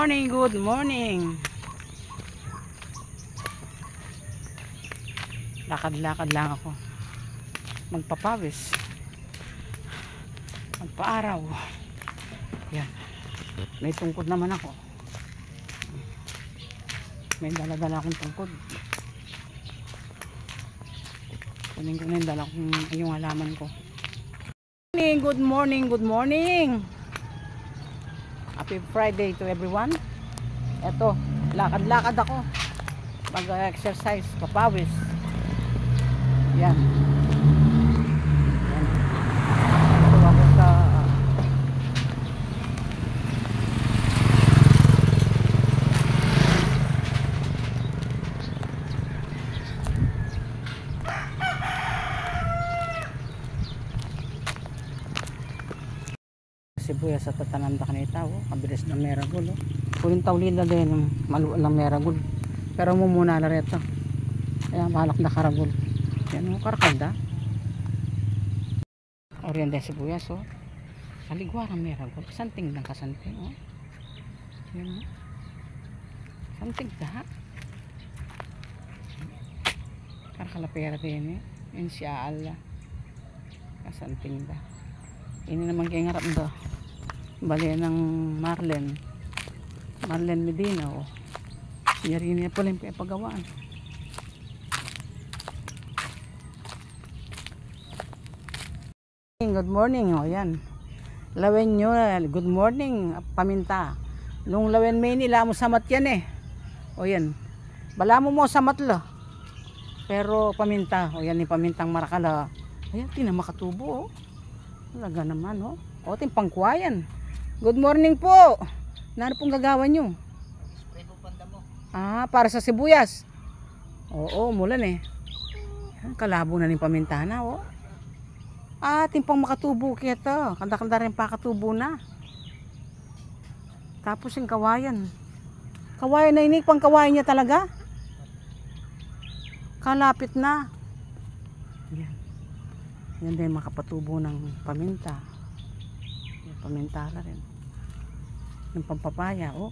Morning, good morning. Lakad-lakad lang ako. Magpapawis. Magpaaraw. Yan. May tungkod naman ako. May dala-dala akong tungkod. Kunin ko na yung dala kong yung halaman ko. Good morning, good morning. Happy Friday to everyone. Eto, lakad-lakad ako. Mag-exercise, papawis. Yan. Yan. Ito ako sa sibuyas sa tatanam da kanita, kabilis ng meragol. Kunin tawlida din, maluwal ng meragol. Pero mumuna na rito. Kaya malak na karagol. Yan o, karakalda. Oriente sibuyas o. Kaligwar ang meragol. Santing lang kasanting o. Yan o. Santing da. Karakalapera din eh. Yan siya ala. Kasanting da. Ini naman kaya ngarap da. Bali ng Marlen Medina o. Yari niya pala yung pagawaan. Good morning o yan. Lawen nyo, good morning paminta. Nung lawen may nila mo samat yan eh. O yan. Bala mo samat la. Pero paminta. O yan yung pamintang marakala. Ayan, tinamakatubo o. Talaga naman o. O timpangkuayan. Good morning po. Ano pong gagawa nyo? Spray po panda mo. Ah, para sa sibuyas. Oo, mulan eh. Kalabo na ng pamintana o. Ah, timpang makatubo kita. Kanda-kanda rin pakatubo na. Tapos yung kawayan. Kawayan na inik, pang kawayan niya talaga. Kalapit na. Yan. Yan din makapatubo ng paminta. Yung pamintala rin. Yung pampapaya, oh.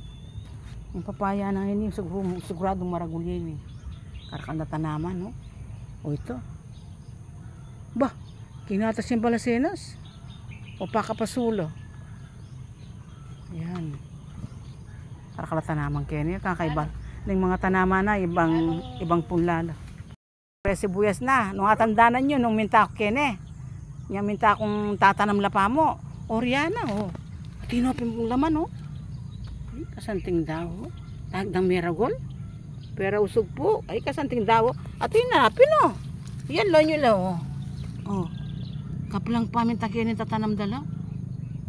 Yung papaya na yun, siguradong maragulin eh. Karakanda tanaman, oh. O ito. Bah, kinatas yung balasenas. O pakapasulo. Yan. Karakala tanaman kaya niya, kakaiba. Ng mga tanaman na, ibang punlala. Sibuyas na, nung atandanan nyo, nung minta ko kene. Yung minta kong tatanam lapa mo. Oriana, oh. Tinopin pong laman, oh. Ay, kasanting daw. Tagdang meragol. Pero usog po. Ay, kasanting daw. At inapin, oh. Yan, lo nyo lang, oh. Oh. Kapalang paminta kene tatanam dala.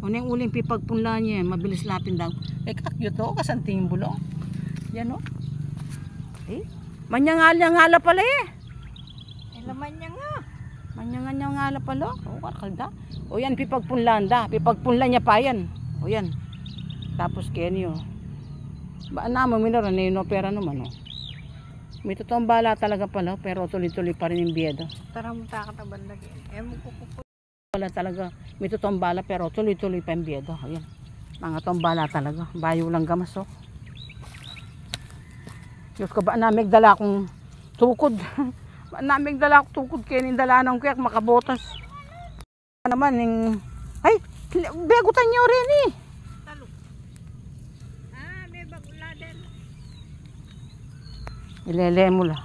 O na yung uling pipagpunla niya, mabilis lapin daw. Ay, kakyut, oh. Kasanting bulong. Yan, oh. Eh, manyangala pala eh. Laman niya nga. Manyangala pala. O, karkalda. O yan, pipagpunlanda. Pipagpunla niya pa yan. O yan. Tapos kenyo. Ba naman, minara na yun opera naman, o. May totoong bala talaga pala, pero tuloy-tuloy pa rin yung biyeda. Tara mo takataban lagi. Mo kukupo. Wala talaga. May totoong bala, pero tuloy-tuloy pa yung biyeda. Ayan. Mga totoong bala talaga. Bayo lang gamas, o. Diyos ka ba, namig dala akong tukod. Namig dala akong tukod, kaya nindala ng kuyak, makabotas. Naman, ay, begutan nyo rin eh. Talo. Ah, may bagula din. Ilele mo lang.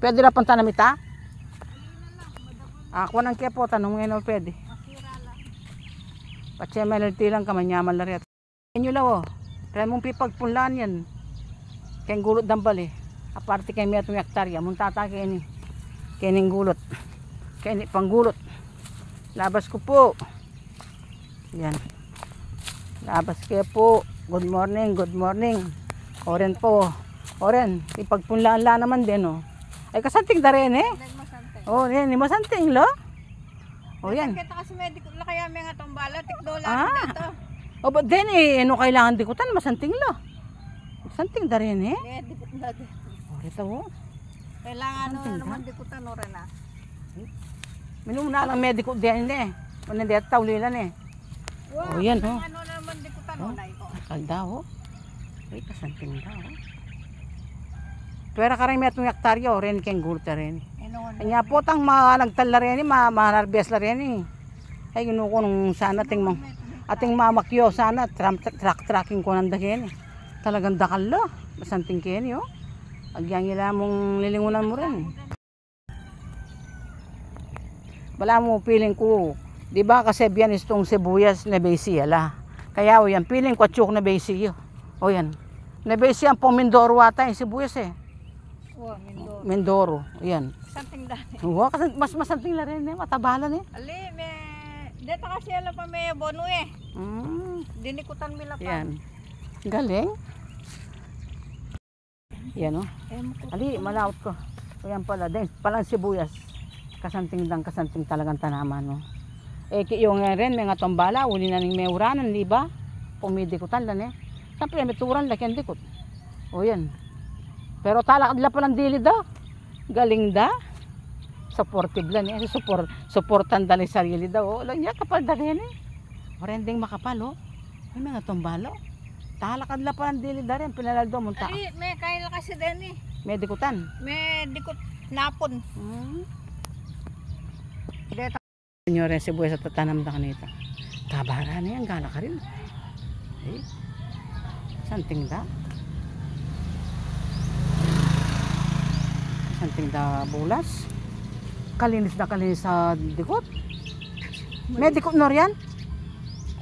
Pwede na pang tanamita? Ako ng kepo, tanong ngayon o pwede. Masira lang. Patsemelty lang ka, manyaman lang rin. Inyo lang o. Kaya mong pipagpunlaan yan. Kaya gulot dambal eh. Aparte kay may atong hektarya. Muntata kaya ni. Kaya ning gulot. Kaya ni panggulot. Labas ko po. Yan. Labas kayo po. Good morning, good morning. Oren po. Oren, ipagpunlaan la naman din o. Ay kasanting da rin eh. Nagmasante. O yan, ni masanting lo. O yan. Kita kasi medico la kaya may nga tombala. Tikdola Ah. dito. O ba't din eh, ano kailangan dikutan? Masanting lo. Masanting da rin eh. Medikot na din. O ito o. Kailangan Santing naman dikutan o rin ah. Minumuna lang mediko din eh. Ano hindi at tawlilan eh. Wow, O yan o. ano naman dikutan o na ito. Kaldaw. Ay, kasanting daw. Pero karami atong yaktaryo, rin keng gulta rin. Kanya po tang nagtala rin, manarbes la rin. Ay, ginuko nung sana ating mamakyo sana, tracking ko nang dagin. Talagang dakal la, kasanting keni, oh. Agyan nila mong lilingunan mo rin. Bala mo, piling ko, di ba kasi biyan itong sibuyas na basiya la. Kaya o yan, piling ko atsuk na basiya. O yan, na basiya po Mindoro ata yung sibuyas eh. Wow, Mindoro. Mindoro, yan. Santing dahil. Wow, mas masanting na rin eh, matabalan eh. Ali, dito kasi alam pa may bono eh. Dinikutan mila pa. Yan, galing. Yan o. Ali, malawot ko. O yan pala, palang sibuyas. Kasanting talagang tanaman no. Yung rin, mga tombala, uli na ning may uranan, di ba? Pumidikutan lang eh. Siyempre, may turan lang yung dikot. O yan. Pero talakad lang palang dili da. Galing da. Supportive lang eh. Supportan dali sarili daw. O, lang niya, kapal da rin eh. Marending makapal o. May mga tombala. Talakad lang palang dili da rin. Pinalaldo munta. Ali, may kaila kasi din eh. May dikutan. May dikot napon. Dito. Senyore, sibuyas at tatanam na kanita. Kabara na yan, gala ka rin. Eh, santing da. Santing da bulas. Kalinis sa dikot. May dikot nor yan?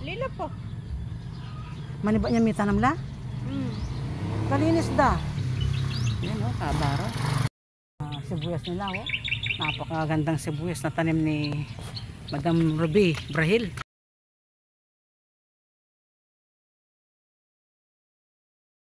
Alila po. Maniba niya may tanam la? Kalinis da. Yan o, kabara. Sibuyas nila o. Napakagandang sibuyas na tanim ni Madam Ruby Brahil.